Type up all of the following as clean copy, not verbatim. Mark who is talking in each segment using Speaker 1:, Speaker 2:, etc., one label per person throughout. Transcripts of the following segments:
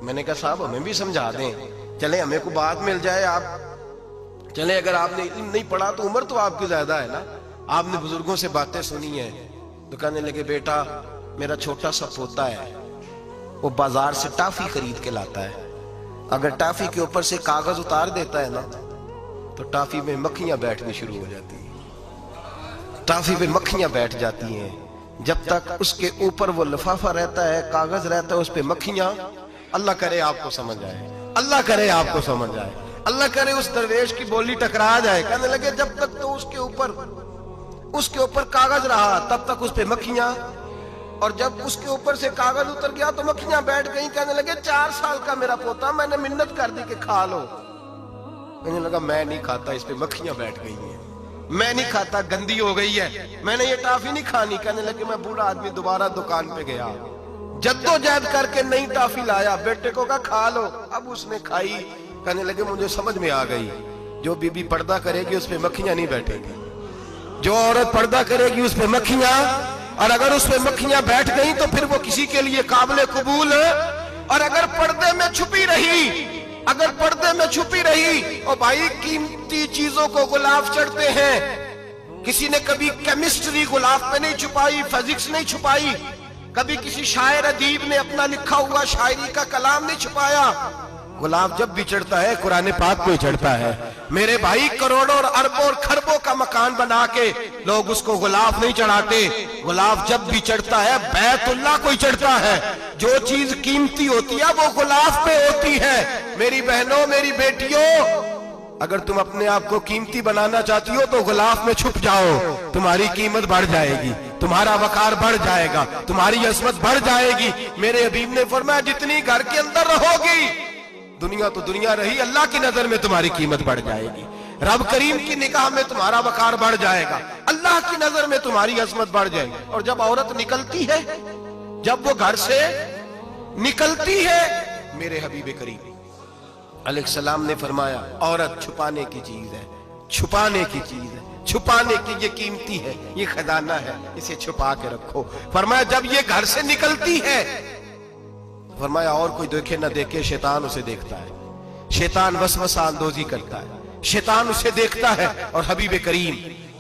Speaker 1: میں نے کہا صاحب ہمیں بھی سمجھا دیں, چلے ہمیں کو بات مل جائے. آپ چلے, اگر آپ نے علم نہیں پڑھا تو عمر تو آپ کی زیادہ ہے نا, آپ نے بزرگوں سے باتیں سنی ہیں. تو کہنے لگے بیٹا میرا چھوٹا سا پوتا ہے, وہ بازار سے ٹافی خرید کے لاتا ہے. اگر ٹافی کے اوپر سے کاغذ اتار دیتا ہے نا تو ٹافی میں مکھیاں بیٹھنی شروع ہو جاتی ہیں. ٹافی پہ مکھیاں بیٹھ جاتی ہیں. جب تک اس کے اوپر وہ لفافہ رہتا ہے, کاغذ رہتا ہے, اس پہ مکھیاں. اللہ کرے آپ کو سمجھ آئے, اللہ کرے آپ کو سمجھ آئے, اللہ کرے اس درویش کی بولی ٹکرا جائے. کہنے لگے جب تک تو اس کے اوپر کاغذ رہا تب تک اس پہ مکھیاں, اور جب اس کے اوپر سے کاغذ اتر گیا تو مکھیاں بیٹھ گئیں. کہنے لگے 4 سال کا میرا پوتا, میں نے منت کر دی کہ کھا لو. کہنے لگا میں نہیں کھاتا, اس پہ مکھیاں بیٹھ گئی ہیں, میں نہیں کھاتا, گندی ہو گئی ہے, میں نے یہ ٹافی نہیں کھانی. کہنے لگے میں بوڑھا آدمی دوبارہ دکان پہ گیا, جدوجہد کر کے نئی ٹافی لایا, بیٹے کو کہا کھا لو. اب اس نے کھائی. کہنے لگے مجھے سمجھ میں آ گئی, جو بی بی پردہ کرے گی اس پہ مکھیاں نہیں بیٹھیں گی, جو عورت پردہ کرے گی اس پہ مکھیاں, اور اگر اس پہ مکھیاں بیٹھ گئیں تو پھر وہ کسی کے لیے قابل قبول ہے. اور اگر پردے میں چھپی رہی, اور بھائی قیمتی چیزوں کو غلاف چڑھتے ہیں. کسی نے کبھی کیمسٹری غلاف پہ نہیں چھپائی, فزکس نہیں چھپائی, کبھی کسی شاعر ادیب نے اپنا لکھا ہوا شاعری کا کلام نہیں چھپایا. غلاف جب بھی چڑھتا ہے قرآن پاک کو ہی چڑھتا ہے. میرے بھائی کروڑوں اور اربوں اور خربوں کا مکان بنا کے لوگ اس کو غلاف نہیں چڑھاتے. غلاف جب بھی چڑھتا ہے بیت اللہ کو ہی چڑھتا ہے. جو چیز قیمتی ہوتی ہے وہ غلاف پہ ہوتی ہے. میری بہنوں, میری بیٹیوں, اگر تم اپنے آپ کو قیمتی بنانا چاہتی ہو تو غلاف میں چھپ جاؤ, تمہاری قیمت بڑھ جائے گی, تمہارا وقار بڑھ جائے گا, تمہاری عظمت بڑھ جائے گی. میرے حبیب نے فرمایا جتنی گھر کے اندر رہو گی, دنیا تو دنیا رہی, اللہ کی نظر میں تمہاری قیمت بڑھ جائے گی. رب کریم کی نگاہ میں تمہارا وقار بڑھ جائے گا, اللہ کی نظر میں تمہاری عظمت بڑھ جائے گی. اور جب عورت نکلتی ہے, جب وہ گھر سے نکلتی ہے, میرے حبیب کریم علیہ السلام نے فرمایا عورت چھپانے کی چیز ہے, چھپانے کی چیز ہے, چھپانے کی یہ قیمتی ہے, یہ خزانہ ہے, اسے چھپا کے رکھو. فرمایا جب یہ گھر سے نکلتی ہے, فرمایا اور کوئی دیکھے نہ دیکھے, شیطان اسے دیکھتا ہے, شیطان وسوسہ اندوزی کرتا ہے, شیطان اسے دیکھتا ہے. اور حبیب کریم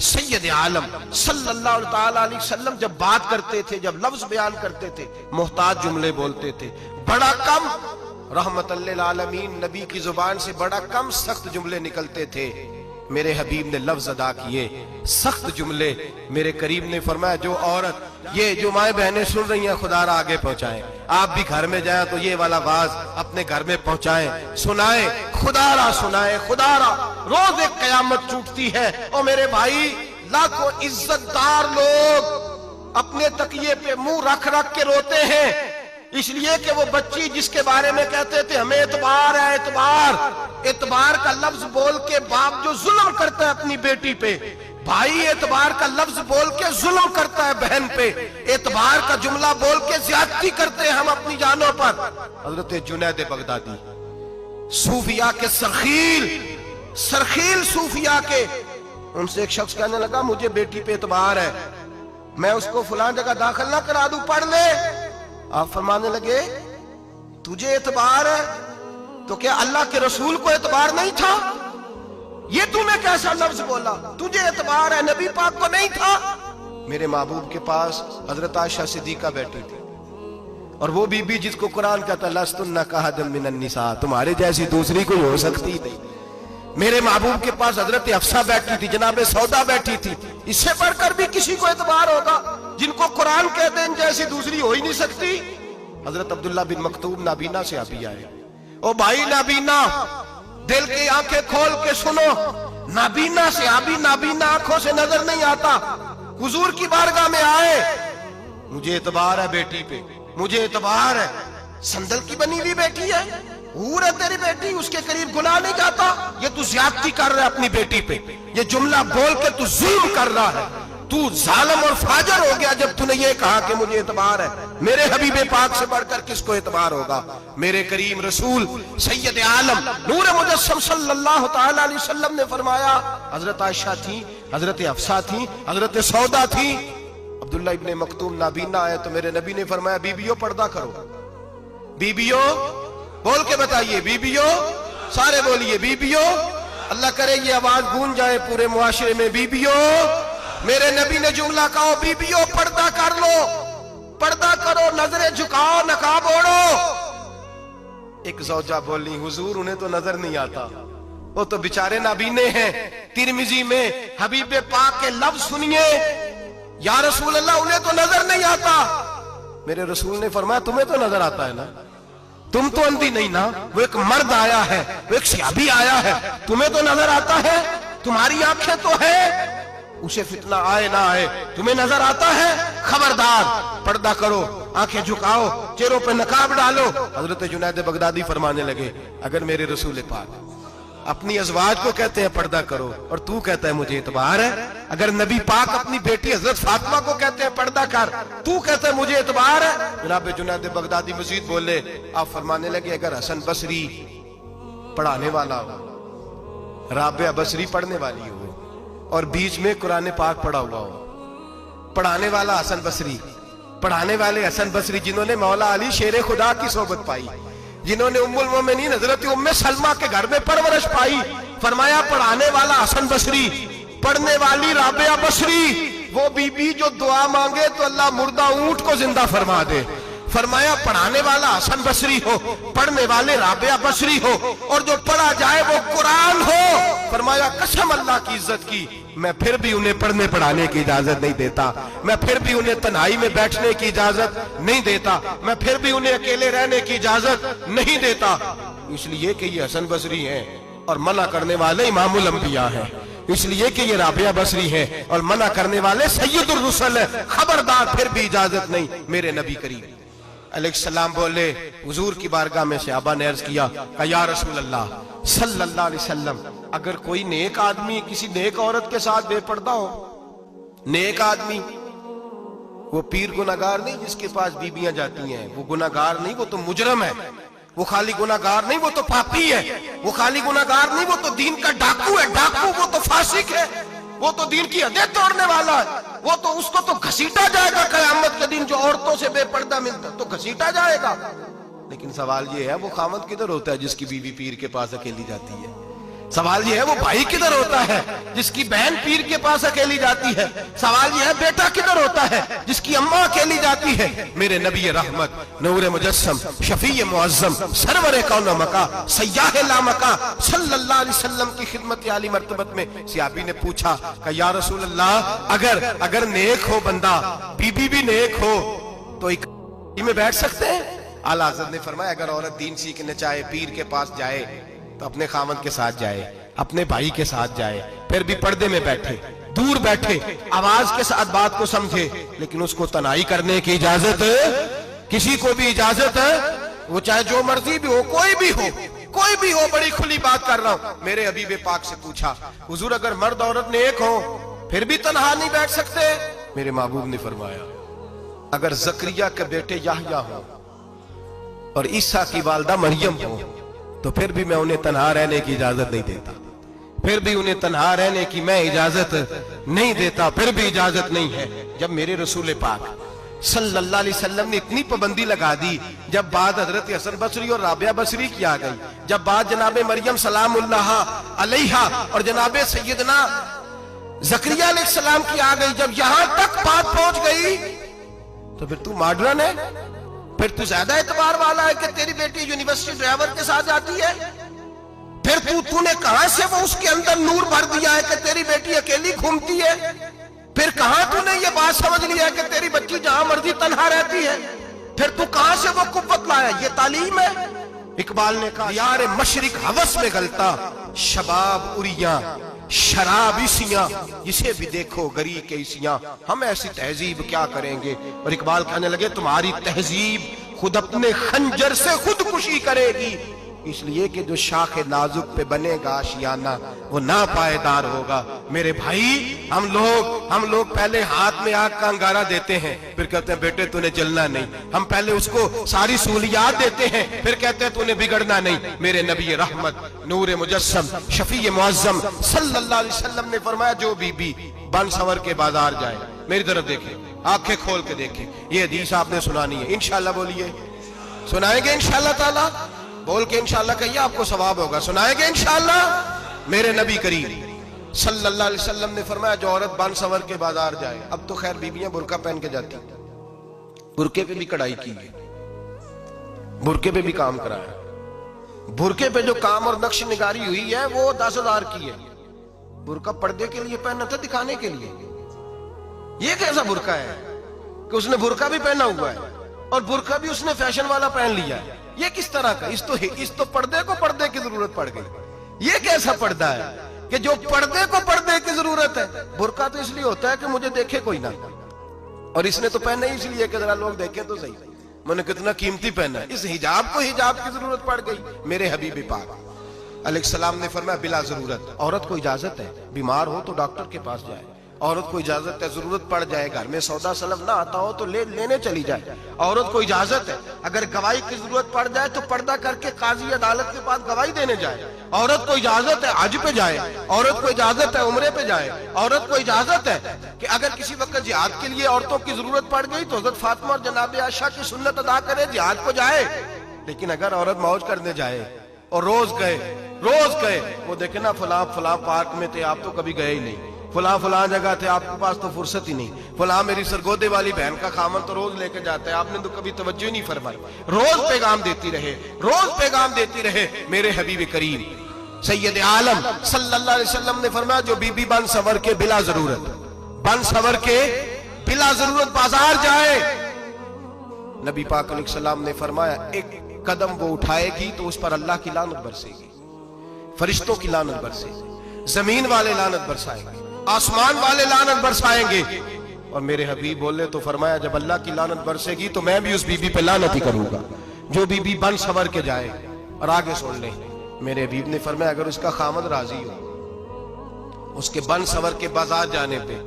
Speaker 1: سید عالم صلی اللہ تعالی علیہ وسلم جب بات کرتے تھے, جب لفظ بیان کرتے تھے, محتاج جملے بولتے تھے, بڑا کم, رحمت للعالمین نبی کی زبان سے بڑا کم سخت جملے نکلتے تھے. میرے حبیب نے لفظ ادا کیے سخت جملے. میرے کریم نے فرمایا جو عورت, یہ جو مائیں بہنیں سن رہی ہیں خدا را آگے پہنچائیں, آپ بھی گھر میں جائیں تو یہ والا باز اپنے گھر میں پہنچائیں, سنائیں, خدا را سنائیں, خدا را. روز ایک قیامت ٹوٹتی ہے. اور میرے بھائی لاکھوں عزت دار لوگ اپنے تکیے پہ منہ رکھ رکھ کے روتے ہیں, اس لیے کہ وہ بچی جس کے بارے میں کہتے تھے ہمیں اعتبار ہے, اعتبار کا لفظ بول کے باپ جو ظلم کرتا ہے اپنی بیٹی پہ, بھائی اعتبار کا لفظ بول کے ظلم کرتا ہے بہن پہ, اعتبار کا جملہ بول کے زیادتی کرتے ہیں ہم اپنی جانوں پر. حضرت جنید بغدادی صوفیاء کے سرخیل صوفیاء کے, ان سے ایک شخص کہنے لگا مجھے بیٹی پہ اعتبار ہے, میں اس کو فلاں جگہ داخل نہ کرا دوں, پڑھ لے. آپ فرمانے لگے تجھے اعتبار ہے تو کیا اللہ کے رسول کو اعتبار نہیں تھا؟ یہ تو نے کیسا لفظ بولا, تجھے اعتبار ہے, نبی پاک کو نہیں تھا. میرے محبوب کے پاس حضرت عائشہ صدیقہ بیٹھی تھی, اور وہ بی بی جس کو قرآن کہتا لستن کاحد من النساء, تمہارے جیسی دوسری کوئی ہو سکتی نہیں. میرے محبوب کے پاس حضرت حفصہ بیٹھی تھی, جناب سودا بیٹھی تھی. اس سے بڑھ کر بھی کسی کو اعتبار ہوگا جن کو قرآن کہتے ہیں ان جیسی دوسری ہو ہی نہیں سکتی. حضرت عبداللہ بن مکتوم نابینا سے ابھی آئے. او بھائی نابینا, دل کی آنکھیں کھول کے سنو, نابینا سے ابھی نابینا آنکھوں سے نظر نہیں آتا. حضور کی بارگاہ میں آئے, مجھے اعتبار ہے بیٹی پہ, مجھے اعتبار ہے, سندل کی بنی ہوئی بیٹی ہے, حور ہے تیری بیٹی, اس کے قریب گناہ نہیں جاتا. یہ تو زیادتی کر رہا ہے اپنی بیٹی پہ, یہ جملہ بول کے تو ظلم کر رہا ہے, تو ظالم اور فاجر ہو گیا جب تو نے یہ کہا کہ مجھے اعتبار ہے. میرے حبیب پاک سے بڑھ کر کس کو اعتبار ہوگا؟ میرے کریم رسول سید عالم نور مجسم صلی اللہ تعالی علیہ وسلم نے فرمایا حضرت عائشہ تھی, حضرت حفصہ تھی, حضرت سودا تھی. عبداللہ ابن مکتوم نابینا آئے تو میرے نبی نے فرمایا بیبیوں پردہ کرو, بیبیوں بول کے بتائیے بیبیوں، سارے بولیے بیبیوں. اللہ کرے یہ آواز گونج جائے پورے معاشرے میں. بیبیوں، میرے نبی نے جملہ کہا بیبیوں پردہ کر لو، پردہ کرو، نظریں جھکاؤ، نقاب اوڑھو. ایک زوجہ بولی حضور انہیں تو نظر نہیں آتا، وہ تو بیچارے نابینے ہیں. ترمذی میں حبیب پاک کے لفظ سنیے، یا رسول اللہ انہیں تو نظر نہیں آتا. میرے رسول نے فرمایا تمہیں تو نظر آتا ہے نا، تم تو اندھی نہیں نا. وہ ایک مرد آیا ہے، وہ ایک صحابی آیا ہے، تمہیں تو نظر آتا ہے، تمہاری آنکھیں تو ہے. اسے فتنہ آئے نہ آئے تمہیں نظر آتا ہے. خبردار، پردہ کرو، آنکھیں جھکاؤ، چہروں پہ نقاب ڈالو. حضرت جنید بغدادی فرمانے لگے اگر میرے رسول پاک اپنی ازواج کو کہتے ہیں پردہ کرو اور تو کہتا ہے مجھے اعتبار ہے، اگر نبی پاک اپنی بیٹی حضرت فاطمہ کو کہتے ہیں پردہ کر، تو کہتا ہے مجھے اعتبار ہے. جناب جنید بغدادی مزید بولے، آپ فرمانے لگے اگر حسن بصری پڑھانے والا ہو، رابعہ بصری پڑھنے والی ہو، اور بیچ میں قرآن پاک پڑھا ہوا ہو، پڑھانے والا حسن بصری، پڑھانے والے حسن بصری جنہوں نے مولا علی شیر خدا کی صحبت پائی، جنہوں نے ام المومنین حضرت ام سلمہ کے گھر میں پرورش پائی، فرمایا پڑھانے والا حسن بصری، پڑھنے والی رابعہ بصری. وہ بی بی جو دعا مانگے تو اللہ مردہ اونٹ کو زندہ فرما دے. فرمایا پڑھانے والا حسن بصری ہو، پڑھنے والے رابعہ بصری ہو، اور جو پڑھا جائے وہ قرآن ہو. فرمایا قسم اللہ کی عزت کی میں پھر بھی انہیں پڑھنے پڑھانے کی اجازت نہیں دیتا، میں پھر بھی انہیں تنہائی میں بیٹھنے کی اجازت نہیں دیتا، میں پھر بھی انہیں اکیلے رہنے کی اجازت نہیں دیتا. اس لیے کہ یہ حسن بصری ہیں اور منع کرنے والے امام الانبیاء ہیں، اس لیے کہ یہ رابعہ بصری ہیں اور منع کرنے والے سید الرسل ہیں. خبردار، پھر بھی اجازت نہیں. میرے نبی کریم علیہ السلام بولے، حضور کی بارگاہ میں صحابہ نے عرض کیا کہ یا رسول اللہ صلی اللہ علیہ وسلم اگر کوئی نیک آدمی کسی نیک عورت کے ساتھ بے پردہ ہو، نیک آدمی، وہ پیر گناہگار نہیں جس کے پاس بیویاں جاتی ہیں، وہ گناہگار نہیں، وہ تو مجرم ہے. وہ خالی گناہگار نہیں، وہ تو پاپی ہے. وہ خالی گناہگار نہیں، وہ تو دین کا ڈاکو ہے. ڈاکو وہ تو فاسق ہے، وہ تو دین کی حدیں توڑنے والا ہے. وہ تو اس کو تو گھسیٹا جائے گا قیامت کے دن. جو عورتوں سے بے پردہ ملتا تو گھسیٹا جائے گا. لیکن سوال یہ ہے وہ خامد کدھر ہوتا ہے جس کی بیوی پیر کے پاس اکیلی جاتی ہے؟ سوال یہ ہے وہ بھائی کدھر ہوتا ہے جس کی بہن پیر کے پاس اکیلی جاتی ہے؟ سوال یہ ہے بیٹا کدھر ہوتا ہے جس کی اماں اکیلی جاتی ہے؟ میرے نبی رحمت، نور مجسم، شفیع معظم، سرور کون مکا، سیاح لامکا صلی اللہ علیہ وسلم کی خدمت عالی مرتبت میں صحابی نے پوچھا کہ یا رسول اللہ اگر نیک ہو بندہ، بی بی بھی نیک ہو تو ایک میں بیٹھ سکتے ہیں؟ اعلیٰ حضرت نے فرمایا اگر عورت دین سیکھنے چاہے پیر کے پاس جائے تو اپنے خاوند کے ساتھ جائے، اپنے بھائی کے ساتھ جائے، پھر بھی پردے میں بیٹھے، دور بیٹھے، آواز کے ساتھ بات کو سمجھے، لیکن اس کو تنہائی کرنے کی اجازت کسی کو بھی اجازت ہے، وہ چاہے جو مرضی بھی ہو، کوئی بھی ہو. بڑی کھلی بات کر رہا ہوں. میرے حبیب پاک سے پوچھا حضور اگر مرد عورت نیک ہو پھر بھی تنہا نہیں بیٹھ سکتے؟ میرے محبوب نے فرمایا اگر زکریا کے بیٹے یحییٰ ہو اور عیسیٰ کی والدہ مریم ہو تو پھر بھی میں انہیں تنہا رہنے کی اجازت نہیں دیتا، پھر بھی انہیں تنہا رہنے کی میں اجازت نہیں دیتا، پھر بھی اجازت نہیں ہے. جب میرے رسول پاک صلی اللہ علیہ وسلم نے اتنی پابندی لگا دی، جب بات حضرت حسن بصری اور رابعہ بصری کی آ گئی، جب بات جناب مریم سلام اللہ علیہا اور جناب سیدنا زکریا علیہ السلام کی آ گئی، جب یہاں تک بات پہنچ گئی تو پھر تو ماڈرن ہے، پھر تو زیادہ اعتبار والا ہے کہ تیری بیٹی یونیورسٹی ڈرائیور کے ساتھ جاتی ہے. پھر تو نے کہاں سے وہ اس کے اندر نور بھر دیا ہے کہ تیری بیٹی اکیلی گھومتی ہے؟ پھر کہاں تو نے یہ بات سمجھ لیا ہے کہ تیری بچی جہاں مرضی تنہا رہتی ہے؟ پھر تو کہاں سے وہ قوت لایا؟ یہ تعلیم ہے. اقبال نے کہا یار مشرق ہوس میں گلتا، شباب اریاں شراب عیسیاں، جسے بھی دیکھو گری کے عیسیاں، ہم ایسی تہذیب کیا کریں گے؟ اور اقبال کہنے لگے تمہاری تہذیب خود اپنے خنجر سے خودکشی کرے گی، اس لیے کہ جو شاخ نازک پہ بنے گا آشیانہ وہ ناپائیدار ہوگا. میرے بھائی ہم لوگ پہلے ہاتھ میں آگ کا انگارہ دیتے ہیں، پھر کہتے ہیں بیٹے تو نے جلنا نہیں. ہم پہلے اس کو ساری سہولیات دیتے ہیں، پھر کہتے ہیں تو نے بگڑنا نہیں. میرے نبی رحمت، نور مجسم، شفیع معظم صلی اللہ علیہ وسلم نے فرمایا جو بی بی بن سور کے بازار جائے، میری طرف دیکھیں، آنکھیں کھول کے دیکھیں، یہ حدیث آپ نے سنانی ہے. انشاءاللہ بولیے، سنائیں گے انشاءاللہ تعالی. بول کے انشاءاللہ کہیے آپ کو ثواب ہوگا. سنائیں گے انشاءاللہ. میرے نبی کریم صلی اللہ علیہ وسلم نے فرمایا جو عورت بن سنور کے بازار جائے, اب تو خیر بیویاں برقع پہن کے جاتی, برقعے پہ بھی کڑھائی کی ہے, برقعے پہ بھی کام کرایا, برقعے پہ جو کام اور نقش نگاری ہوئی ہے وہ 10,000 کی ہے. برقع پردے کے لیے پہنا تھا, دکھانے کے لیے. یہ کیسا برقع ہے کہ اس نے برقع بھی پہنا ہوا ہے اور برقع بھی اس نے فیشن والا پہن لیا ہے؟ یہ کس طرح کا؟ اس تو پردے کو پردے کی ضرورت پڑ گئی. یہ کیسا پردہ ہے کہ جو پردے کو پردے کی ضرورت ہے؟ برقع تو اس لیے ہوتا ہے کہ مجھے دیکھے کوئی نہ, اور اس نے تو پہنا ہی اس لیے کہ ذرا لوگ دیکھیں تو صحیح میں نے کتنا قیمتی پہنا ہے. اس حجاب کو حجاب کی ضرورت پڑ گئی. میرے حبیب پاک علیہ السلام نے فرمایا بلا ضرورت. عورت کو اجازت ہے بیمار ہو تو ڈاکٹر کے پاس جائے, عورت کو اجازت ہے ضرورت پڑ جائے گھر میں سودا سلف نہ آتا ہو تو لینے چلی جائے, عورت کو اجازت ہے اگر گواہی کی ضرورت پڑ جائے تو پردہ کر کے قاضی عدالت کے پاس گواہی دینے جائے, عورت کو اجازت ہے حج پہ جائے, عورت کو اجازت ہے عمرے پہ جائے, عورت کو اجازت ہے کہ اگر کسی وقت جہاد کے لیے عورتوں کی ضرورت پڑ گئی تو حضرت فاطمہ اور جناب عائشہ کی سنت ادا کرے, جہاد کو جائے. لیکن اگر عورت موج کرنے جائے اور روز گئے وہ دیکھے نا فلاں پارک میں تھے آپ تو کبھی گئے ہی نہیں, فلاں جگہ تھے آپ کے پاس تو فرصت ہی نہیں, فلاں میری سرگودے والی بہن کا خامن تو روز لے کے جاتا ہے آپ نے تو کبھی توجہ نہیں فرمائی. روز پیغام دیتی رہے. میرے حبیب کریم سید عالم صلی اللہ علیہ وسلم نے فرمایا جو بی بی بن سنور کے بلا ضرورت بازار جائے, نبی پاک علیہ السلام نے فرمایا ایک قدم وہ اٹھائے گی تو اس پر اللہ کی لعنت برسے گی, فرشتوں کی لعنت برسے گی, زمین والے لعنت برسائیں گے, آسمان والے لعنت برسائیں گے. اور میرے حبیب بولے تو فرمایا جب اللہ کی لعنت برسے گی تو میں بھی اس بی بی پہ لعنت ہی کروں گا جو بی بی بن سنور کے جائے. اور آگے سن لیں میرے حبیب نے فرمایا اگر اس کا خامد راضی ہو اس کے بن سنور کے بازار جانے پہ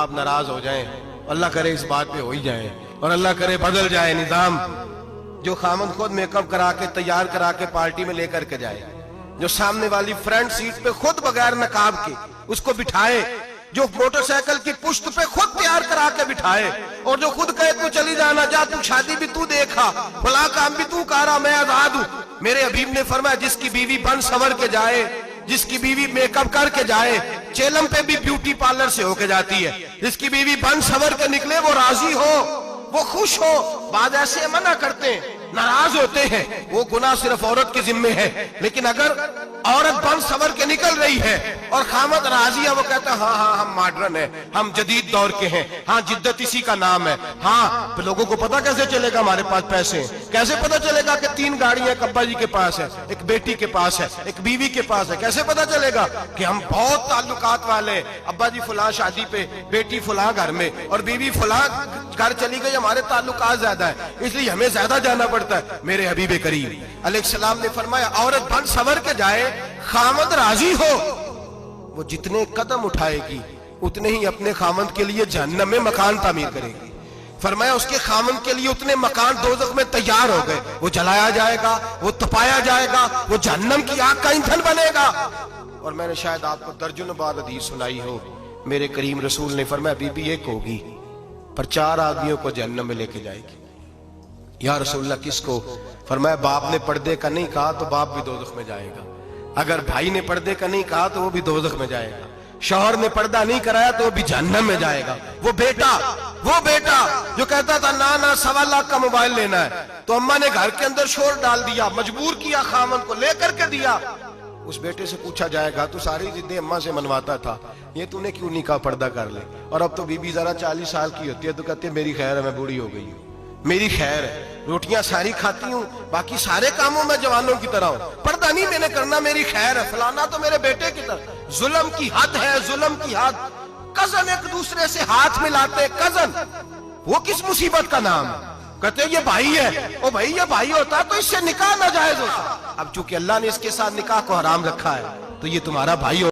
Speaker 1: آپ ناراض ہو جائیں, اللہ کرے اس بات پہ ہو ہی جائیں اور اللہ کرے بدل جائے نظام, جو خامد خود میک اپ کرا کے تیار کرا کے پارٹی میں لے کر کے جائے, جو سامنے والی فرنٹ سیٹ پہ خود بغیر نقاب کے اس کو بٹھائے, جو موٹر سائیکل کی پشت پہ خود تیار کرا کے بٹھائے اور جو خود کہے تو چلی جانا جا تو شادی بھی تو دیکھا فلاں کام بھی تو کرا میں آزاد ہوں. میرے حبیب نے فرمایا جس کی بیوی بن سنور کے جائے, جس کی بیوی میک اپ کر کے جائے, چیلم پہ بھی بیوٹی پارلر سے ہو کے جاتی ہے, جس کی بیوی بن سنور کے نکلے وہ راضی ہو, وہ خوش ہو. بعض ایسے منع کرتے ہیں ناراض ہوتے ہیں, وہ گناہ صرف عورت کے ذمے ہے. لیکن اگر عورت بن سنور کے نکل رہی ہے اور خامد راضی ہے, وہ کہتا ہے ہاں ہم ماڈرن ہیں, ہم جدید دور کے ہیں, ہاں جدت اسی کا نام ہے, ہاں تو لوگوں کو پتا کیسے چلے گا ہمارے پاس پیسے ہیں, کیسے پتا چلے گا کہ 3 گاڑیاں ایک ابا جی کے پاس ہے, ایک بیٹی کے پاس ہے, ایک بیوی کے پاس ہے, کیسے پتا چلے گا کہ ہم بہت تعلقات والے ہیں, ابا جی فلاں شادی پہ, بیٹی فلاں گھر میں اور بیوی فلاں گھر چلی گئی, ہمارے تعلقات زیادہ ہیں اس لیے ہمیں زیادہ جانا پڑتا ہے. میرے حبیب کریم علیہ السلام نے فرمایا عورت بن سنور کے جائے خامد راضی ہو, وہ جتنے قدم اٹھائے گی اتنے ہی اپنے خامد کے لیے جہنم میں مکان تعمیر کرے گی. فرمایا اس کے خامد کے لیے اتنے مکان دوزخ میں تیار ہو گئے, وہ جلایا جائے گا, وہ تپایا جائے گا, وہ جہنم کی آگ کا ایندھن بنے گا. اور میں نے شاید آپ کو درجنوں بار حدیث سنائی ہو, میرے کریم رسول نے فرمایا بی بی ایک ہوگی پر 4 آدمیوں کو جہنم میں لے کے جائے گی. یا رسول اللہ کس کو؟ فرمایا باپ نے پردے کا نہیں کہا تو باپ بھی دوزخ میں جائے گا, اگر بھائی نے پردے کا نہیں کہا تو وہ بھی دوزخ میں جائے گا, شوہر نے پردہ نہیں کرایا تو وہ بھی جہنم میں جائے گا. وہ بیٹا جو کہتا تھا نا 1.25 لاکھ کا موبائل لینا ہے تو اماں نے گھر کے اندر شور ڈال دیا, مجبور کیا خامن کو لے کر کے دیا. اس بیٹے سے پوچھا جائے گا تو ساری ضدیں اماں سے منواتا تھا, یہ تو نے کیوں نہیں کہا پردہ کر لے, اور اب تو بی بی ذرا 40 سال کی ہوتی ہے تو کہتے ہیں میری خیر ہے میں بوڑھی ہو گئی ہوں, میری خیر ہے, روٹیاں ساری کھاتی ہوں باقی سارے کاموں میں جوانوں کی طرح ہوں, پردہ نہیں میں نے کرنا میری خیر ہے, فلانا تو میرے بیٹے کی طرح. ظلم کی حد ہے, ظلم کی حد. کزن ایک دوسرے سے ہاتھ ملاتے, کزن وہ کس مصیبت کا نام ہے؟ کہتے یہ بھائی ہے, او بھائی یہ بھائی ہوتا تو اس سے نکاح ناجائز ہوتا, اب چونکہ اللہ نے اس کے ساتھ نکاح کو حرام رکھا ہے تو یہ تمہارا بھائی